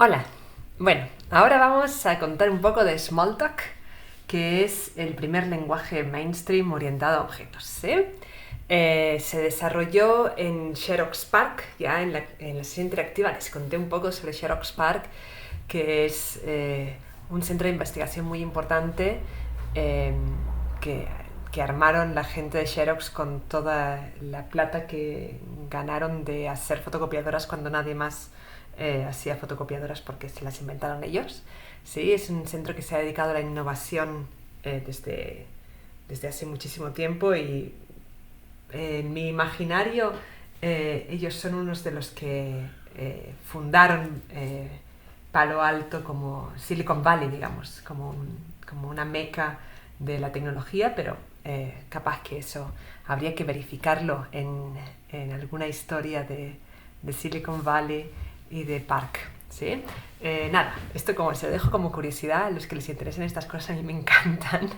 Hola, bueno, ahora vamos a contar un poco de Smalltalk, que es el primer lenguaje mainstream orientado a objetos, ¿sí? Se desarrolló en Xerox PARC, ya en la sesión interactiva les conté un poco sobre Xerox PARC, que es un centro de investigación muy importante eh, que, que armaron la gente de Xerox con toda la plata que ganaron de hacer fotocopiadoras cuando nadie más hacía fotocopiadoras porque se las inventaron ellos. Sí, es un centro que se ha dedicado a la innovación desde hace muchísimo tiempo y en mi imaginario ellos son unos de los que fundaron Palo Alto como Silicon Valley, digamos, como una meca de la tecnología, pero capaz que eso habría que verificarlo en alguna historia de Silicon Valley y de Park, ¿sí? Nada, esto como se lo dejo como curiosidad, a los que les interesen estas cosas a mí me encantan.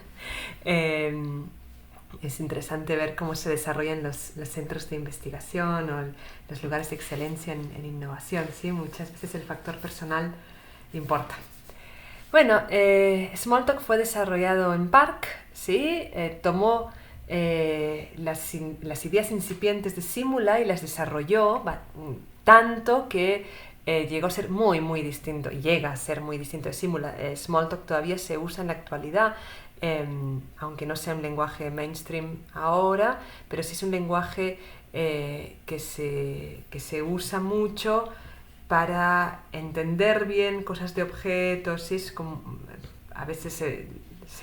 Es interesante ver cómo se desarrollan los centros de investigación o los lugares de excelencia en innovación, ¿sí? Muchas veces el factor personal importa. Bueno, Smalltalk fue desarrollado en Park, ¿sí? Tomó las ideas incipientes de Simula y las desarrolló tanto que llegó a ser muy distinto, y llega a ser muy distinto de Simula. Smalltalk todavía se usa en la actualidad, aunque no sea un lenguaje mainstream ahora, pero sí es un lenguaje que se usa mucho para entender bien cosas de objetos, ¿sí? Es como, a veces se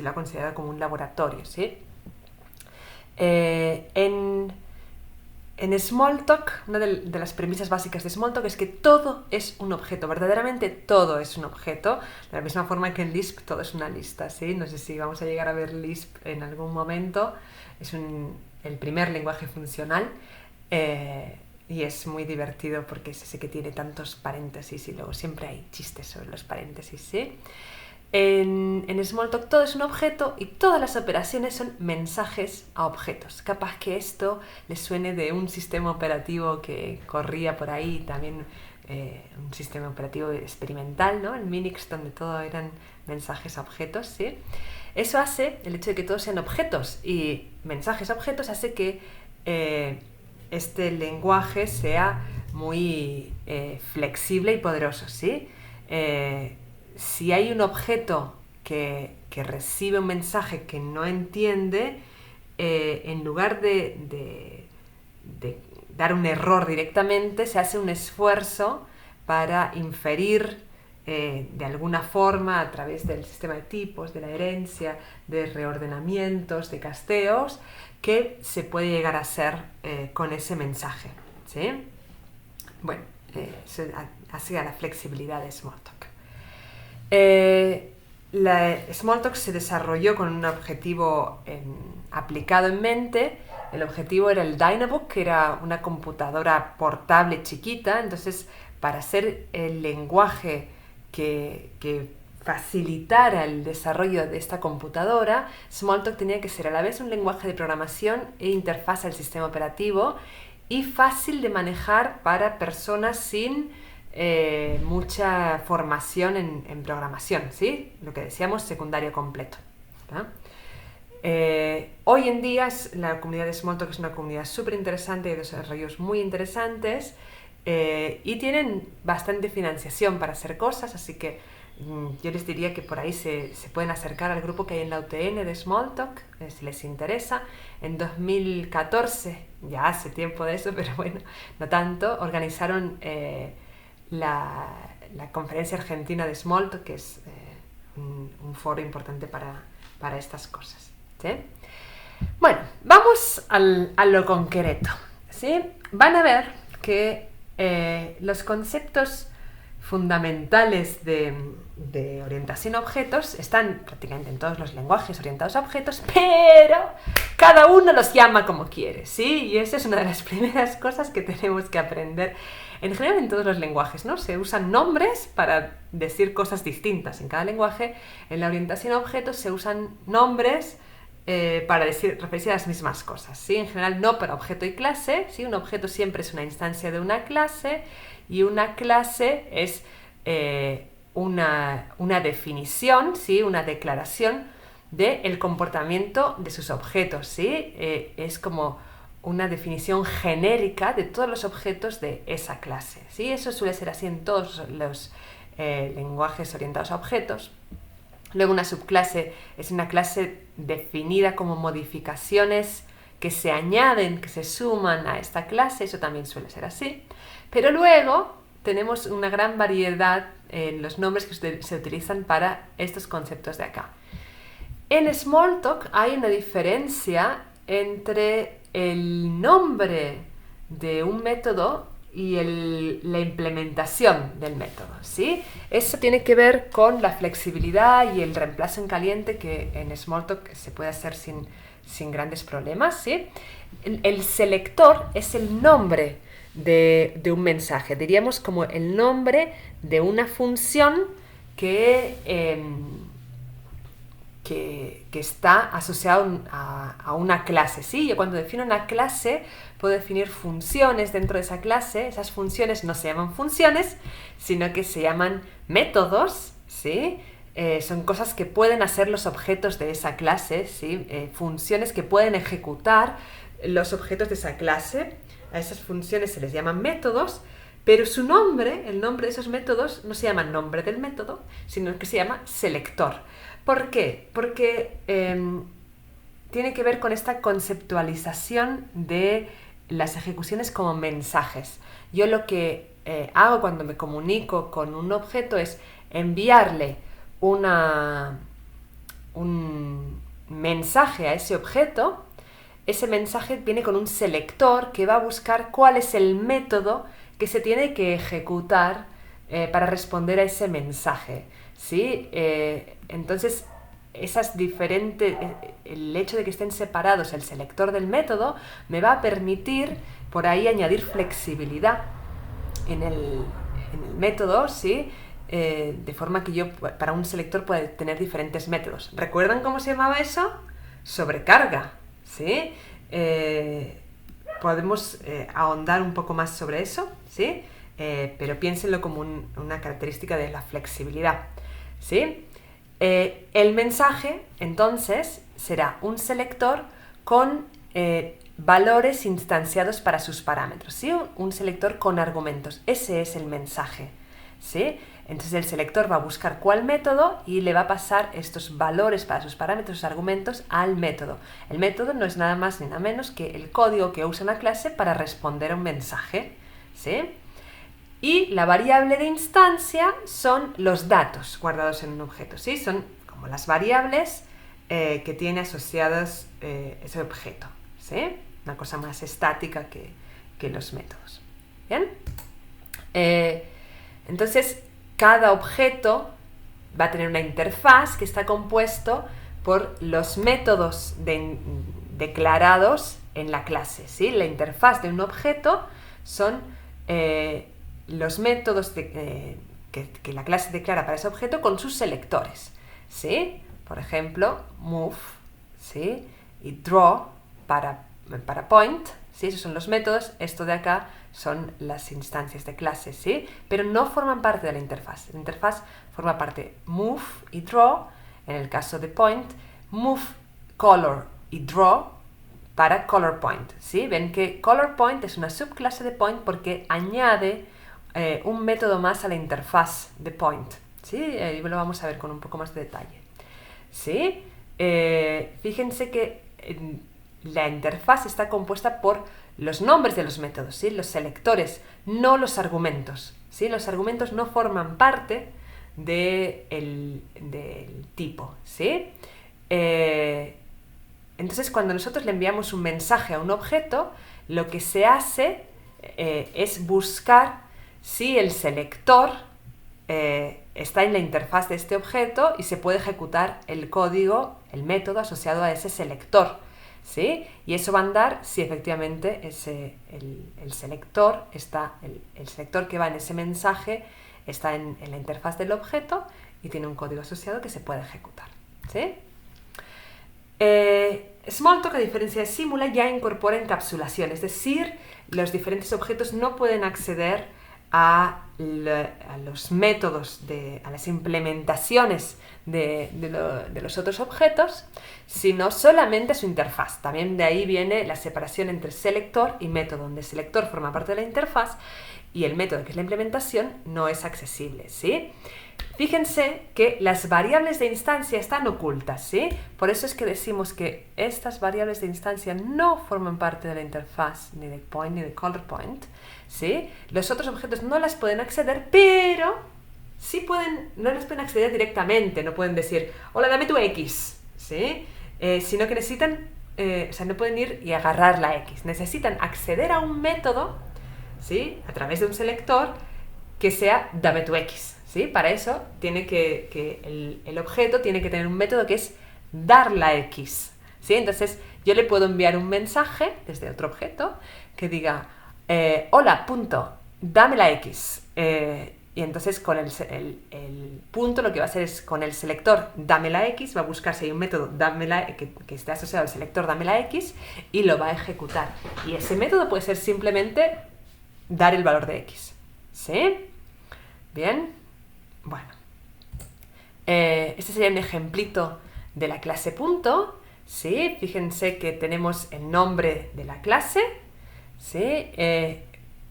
lo ha considerado como un laboratorio, ¿sí? En Smalltalk, una de las premisas básicas de Smalltalk es que todo es un objeto, verdaderamente todo es un objeto, de la misma forma que en Lisp todo es una lista, ¿sí? No sé si vamos a llegar a ver Lisp en algún momento, es el primer lenguaje funcional y es muy divertido porque es ese que tiene tantos paréntesis y luego siempre hay chistes sobre los paréntesis, ¿sí? En Smalltalk todo es un objeto y todas las operaciones son mensajes a objetos. Capaz que esto les suene de un sistema operativo que corría por ahí, también un sistema operativo experimental, ¿no? El Minix, donde todo eran mensajes a objetos, ¿sí? Eso hace, el hecho de que todos sean objetos y mensajes a objetos, hace que este lenguaje sea muy flexible y poderoso, ¿sí? Si hay un objeto que recibe un mensaje que no entiende, en lugar de dar un error directamente, se hace un esfuerzo para inferir de alguna forma a través del sistema de tipos, de la herencia, de reordenamientos, de casteos, que se puede llegar a hacer con ese mensaje, ¿sí? Bueno, así a la flexibilidad de Smalltalk. Smalltalk se desarrolló con un objetivo aplicado en mente. El objetivo era el Dynabook, que era una computadora portable chiquita. Entonces, para hacer el lenguaje que facilitara el desarrollo de esta computadora, Smalltalk tenía que ser a la vez un lenguaje de programación e interfaz al sistema operativo y fácil de manejar para personas sin mucha formación en programación, ¿sí? Lo que decíamos, secundario completo, ¿no? Hoy en día la comunidad de Smalltalk es una comunidad súper interesante, de desarrollos muy interesantes y tienen bastante financiación para hacer cosas, así que yo les diría que por ahí se pueden acercar al grupo que hay en la UTN de Smalltalk, si les interesa. En 2014, ya hace tiempo de eso, pero bueno, no tanto, organizaron la conferencia argentina de Smalltalk, que es un foro importante para estas cosas, ¿sí? Bueno, vamos a lo concreto, ¿sí? Van a ver que los conceptos fundamentales de orientación a objetos están prácticamente en todos los lenguajes orientados a objetos, pero cada uno los llama como quiere, ¿sí? Y esa es una de las primeras cosas que tenemos que aprender. En general en todos los lenguajes, ¿no? Se usan nombres para decir cosas distintas. En cada lenguaje, en la orientación a objetos se usan nombres para referirse a las mismas cosas, ¿sí? En general no para objeto y clase, ¿sí? Un objeto siempre es una instancia de una clase y una clase es una definición, ¿sí? Una declaración del comportamiento de sus objetos, ¿sí? Es como una definición genérica de todos los objetos de esa clase, ¿sí? Eso suele ser así en todos los lenguajes orientados a objetos. Luego una subclase es una clase definida como modificaciones que se añaden, que se suman a esta clase, eso también suele ser así. Pero luego tenemos una gran variedad en los nombres que se utilizan para estos conceptos de acá. En Smalltalk hay una diferencia entre el nombre de un método y la implementación del método, ¿sí? Eso tiene que ver con la flexibilidad y el reemplazo en caliente que en Smalltalk se puede hacer sin grandes problemas, ¿sí? El selector es el nombre de un mensaje, diríamos como el nombre de una función que está asociado a una clase, ¿sí? Yo cuando defino una clase puedo definir funciones dentro de esa clase. Esas funciones no se llaman funciones, sino que se llaman métodos, ¿sí? Son cosas que pueden hacer los objetos de esa clase, ¿sí? Funciones que pueden ejecutar los objetos de esa clase. A esas funciones se les llaman métodos, pero su nombre, el nombre de esos métodos, no se llama nombre del método, sino que se llama selector. ¿Por qué? Porque tiene que ver con esta conceptualización de las ejecuciones como mensajes. Yo lo que hago cuando me comunico con un objeto es enviarle un mensaje a ese objeto. Ese mensaje viene con un selector que va a buscar cuál es el método que se tiene que ejecutar para responder a ese mensaje, ¿sí? Entonces, el hecho de que estén separados el selector del método me va a permitir por ahí añadir flexibilidad en el método, ¿sí? De forma que yo para un selector pueda tener diferentes métodos. ¿Recuerdan cómo se llamaba eso? Sobrecarga, ¿sí? Podemos ahondar un poco más sobre eso, ¿sí? Pero piénsenlo como una característica de la flexibilidad, ¿sí? El mensaje, entonces, será un selector con valores instanciados para sus parámetros, ¿sí? Un selector con argumentos. Ese es el mensaje, ¿sí? Entonces el selector va a buscar cuál método y le va a pasar estos valores para sus parámetros, sus argumentos, al método. El método no es nada más ni nada menos que el código que usa una clase para responder a un mensaje, ¿sí? Y la variable de instancia son los datos guardados en un objeto, ¿sí? Son como las variables que tiene asociadas ese objeto, ¿sí? Una cosa más estática que los métodos. ¿Bien? Entonces, cada objeto va a tener una interfaz que está compuesto por los métodos declarados en la clase, ¿sí? La interfaz de un objeto son los métodos que la clase declara para ese objeto con sus selectores, ¿sí? Por ejemplo, move, ¿sí? Y draw para point, ¿sí? Esos son los métodos. Esto de acá son las instancias de clase, ¿sí? Pero no forman parte de la interfaz. La interfaz forma parte move y draw, en el caso de point, move, color y draw para color point, ¿sí? Ven que color point es una subclase de point porque añade un método más a la interfaz de point, ¿sí? Y lo vamos a ver con un poco más de detalle, ¿sí? Fíjense que la interfaz está compuesta por los nombres de los métodos, ¿sí? Los selectores, no los argumentos, ¿sí? Los argumentos no forman parte del tipo, ¿sí? Entonces, cuando nosotros le enviamos un mensaje a un objeto, lo que se hace es buscar si el selector está en la interfaz de este objeto y se puede ejecutar el código, el método asociado a ese selector, ¿sí? Y eso va a andar si efectivamente el selector que va en ese mensaje está en la interfaz del objeto y tiene un código asociado que se puede ejecutar, ¿sí? Smalltalk, a diferencia de Simula, ya incorpora encapsulación, es decir, los diferentes objetos no pueden acceder a los métodos, a las implementaciones de los otros objetos, sino solamente a su interfaz. También de ahí viene la separación entre selector y método, donde el selector forma parte de la interfaz y el método, que es la implementación, no es accesible, ¿sí? Fíjense que las variables de instancia están ocultas, ¿sí? Por eso es que decimos que estas variables de instancia no forman parte de la interfaz, ni de point ni de color point, ¿sí? Los otros objetos no las pueden acceder, pero sí no las pueden acceder directamente, no pueden decir, hola, dame tu X, ¿sí? Sino que necesitan, o sea, no pueden ir y agarrar la X, necesitan acceder a un método, ¿sí? A través de un selector que sea dame tu X, ¿sí? Para eso tiene que el objeto tiene que tener un método que es dar la X, ¿sí? Entonces yo le puedo enviar un mensaje desde otro objeto que diga hola, punto, dame la X. Y entonces con el punto lo que va a hacer es con el selector dame la X, va a buscar si hay un método que esté asociado al selector dame la X y lo va a ejecutar. Y ese método puede ser simplemente dar el valor de X, ¿sí? Bien, bueno. Este sería un ejemplito de la clase punto, ¿sí? Fíjense que tenemos el nombre de la clase, ¿sí? Que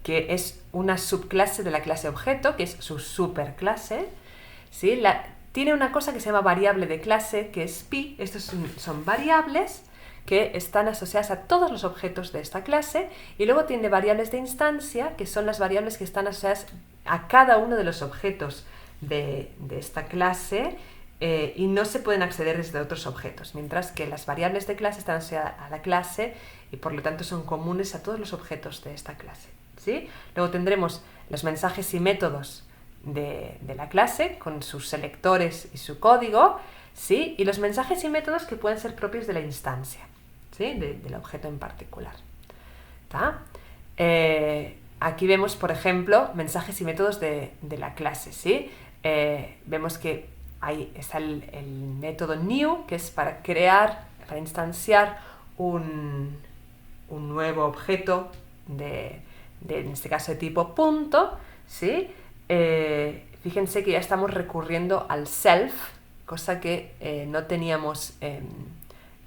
es una subclase de la clase objeto, que es su superclase, ¿sí? Tiene una cosa que se llama variable de clase, que es pi. Estos son variables que están asociadas a todos los objetos de esta clase, y luego tiene variables de instancia, que son las variables que están asociadas a cada uno de los objetos de esta clase, y no se pueden acceder desde otros objetos, mientras que las variables de clase están asociadas a la clase y por lo tanto son comunes a todos los objetos de esta clase, ¿sí? Luego tendremos los mensajes y métodos de la clase con sus selectores y su código, ¿sí? Y los mensajes y métodos que pueden ser propios de la instancia, ¿sí? Del objeto en particular. ¿Tá? Aquí vemos, por ejemplo, mensajes y métodos de la clase, ¿sí? Vemos que ahí está el método new, que es para para instanciar un nuevo objeto en este caso de tipo punto, ¿sí? Fíjense que ya estamos recurriendo al self, cosa que no teníamos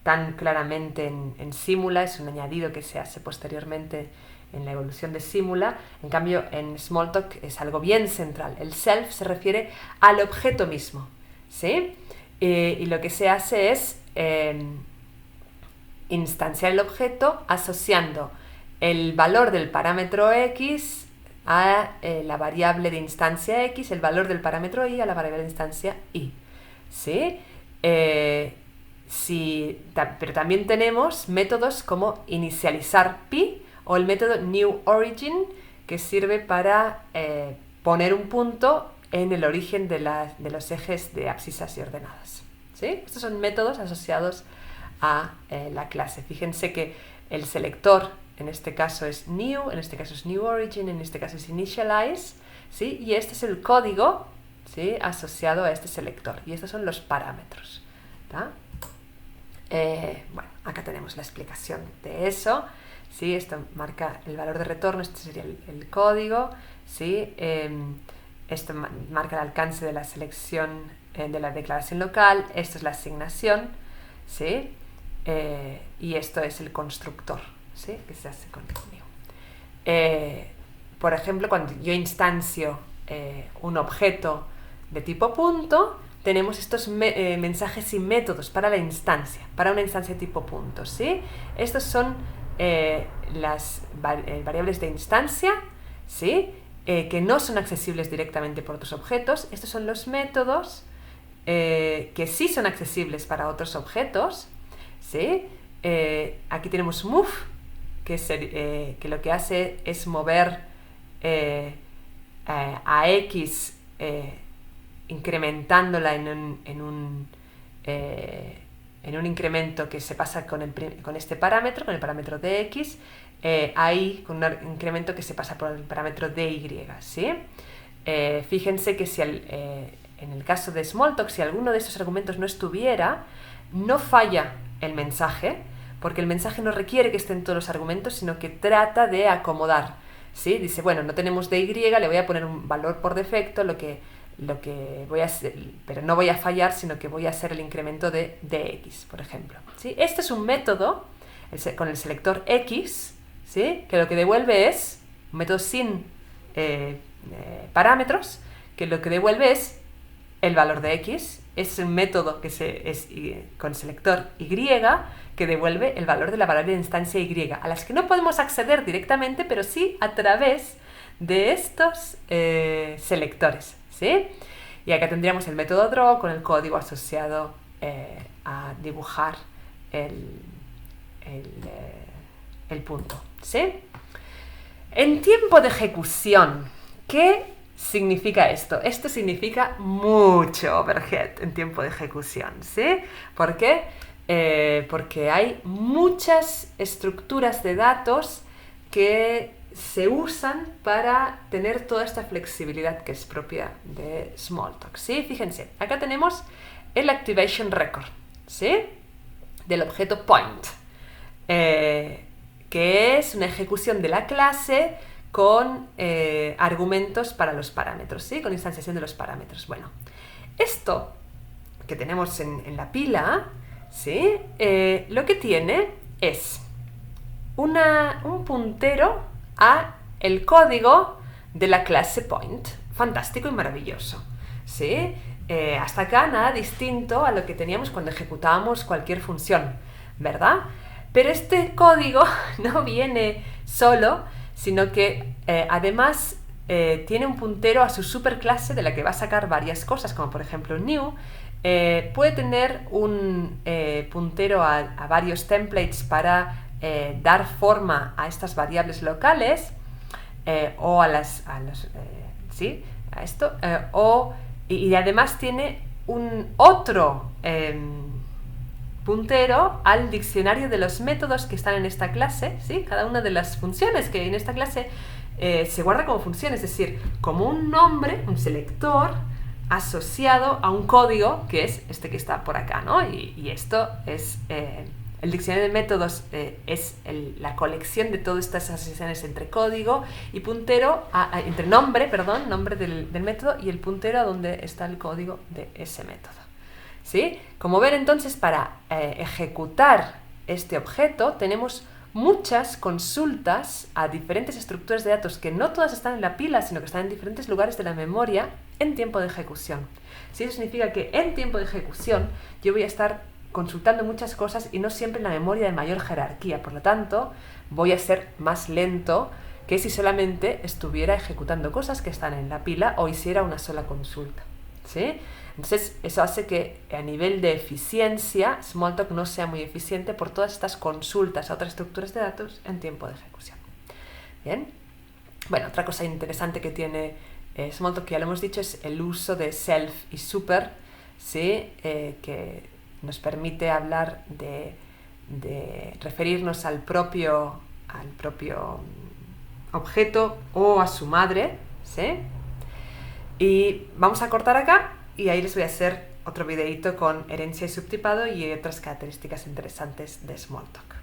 tan claramente en Simula. Es un añadido que se hace posteriormente en la evolución de Simula. En cambio, en Smalltalk es algo bien central. El self se refiere al objeto mismo, ¿sí? Y lo que se hace es instanciar el objeto asociando el valor del parámetro X a la variable de instancia X, el valor del parámetro Y a la variable de instancia Y, ¿sí? Pero también tenemos métodos como inicializar pi o el método newOrigin, que sirve para poner un punto en el origen de los ejes de abscisas y ordenadas, ¿sí? Estos son métodos asociados a la clase. Fíjense que el selector en este caso es new, en este caso es newOrigin, en este caso es initialize, ¿sí? Y este es el código, ¿sí? Asociado a este selector. Y estos son los parámetros, ¿tá? Bueno, acá tenemos la explicación de eso, ¿sí? Esto marca el valor de retorno, este sería el código, ¿sí? Esto marca el alcance de la selección de la declaración local, esto es la asignación, ¿sí? Y esto es el constructor, ¿sí? Que se hace con new. Por ejemplo, cuando yo instancio un objeto de tipo punto, tenemos estos mensajes y métodos para la instancia, para una instancia tipo punto, ¿sí? Estos son las variables de instancia, ¿sí? Que no son accesibles directamente por otros objetos. Estos son los métodos que sí son accesibles para otros objetos, ¿sí? Aquí tenemos move, que lo que hace es mover a X incrementándola en un incremento que se pasa con este parámetro, con el parámetro de X, ahí con un incremento que se pasa por el parámetro de Y, ¿sí? Fíjense que si en el caso de Smalltalk, si alguno de estos argumentos no estuviera, no falla el mensaje, porque el mensaje no requiere que estén todos los argumentos, sino que trata de acomodar ¿sí? Dice, bueno, no tenemos de Y, le voy a poner un valor por defecto, lo que voy a hacer, pero no voy a fallar, sino que voy a hacer el incremento de X, por ejemplo, ¿sí? Este es un método con el selector X, ¿sí? Que lo que devuelve es un método sin parámetros, que lo que devuelve es el valor de X. Es un método con selector Y, que devuelve el valor de la variable de instancia Y, a las que no podemos acceder directamente, pero sí a través de estos selectores, ¿sí? Y acá tendríamos el método draw con el código asociado a dibujar el punto, ¿sí? En tiempo de ejecución, ¿qué significa esto? Esto significa mucho overhead en tiempo de ejecución, ¿sí? ¿Por qué? Porque hay muchas estructuras de datos que se usan para tener toda esta flexibilidad que es propia de Smalltalk, ¿sí? Fíjense, acá tenemos el activation record, ¿sí? Del objeto point, que es una ejecución de la clase con argumentos para los parámetros, ¿sí? Con instanciación de los parámetros. Bueno, esto que tenemos en la pila, ¿sí? Lo que tiene es un puntero a el código de la clase point. Fantástico y maravilloso, ¿sí? Hasta acá nada distinto a lo que teníamos cuando ejecutábamos cualquier función, ¿verdad? Pero este código no viene solo, sino que además tiene un puntero a su superclase de la que va a sacar varias cosas, como por ejemplo new. Puede tener un puntero a varios templates para dar forma a estas variables locales o a esto, y además tiene un otro puntero al diccionario de los métodos que están en esta clase, ¿sí? Cada una de las funciones que en esta clase se guarda como función, es decir, como un nombre, un selector asociado a un código que es este que está por acá, ¿no? Y esto es el diccionario de métodos, es la colección de todas estas asociaciones entre código y puntero, entre nombre del método y el puntero a donde está el código de ese método, ¿sí? Como ver entonces, para ejecutar este objeto tenemos muchas consultas a diferentes estructuras de datos que no todas están en la pila, sino que están en diferentes lugares de la memoria en tiempo de ejecución. ¿Sí? Eso significa que en tiempo de ejecución yo voy a estar consultando muchas cosas y no siempre en la memoria de mayor jerarquía. Por lo tanto, voy a ser más lento que si solamente estuviera ejecutando cosas que están en la pila o hiciera una sola consulta, ¿sí? Entonces, eso hace que a nivel de eficiencia Smalltalk no sea muy eficiente por todas estas consultas a otras estructuras de datos en tiempo de ejecución. Bien. Bueno, otra cosa interesante que tiene Smalltalk, que ya lo hemos dicho, es el uso de self y super, ¿sí? Que nos permite hablar de referirnos al propio objeto o a su madre, ¿sí? Y vamos a cortar acá y ahí les voy a hacer otro videito con herencia y subtipado y otras características interesantes de Smalltalk.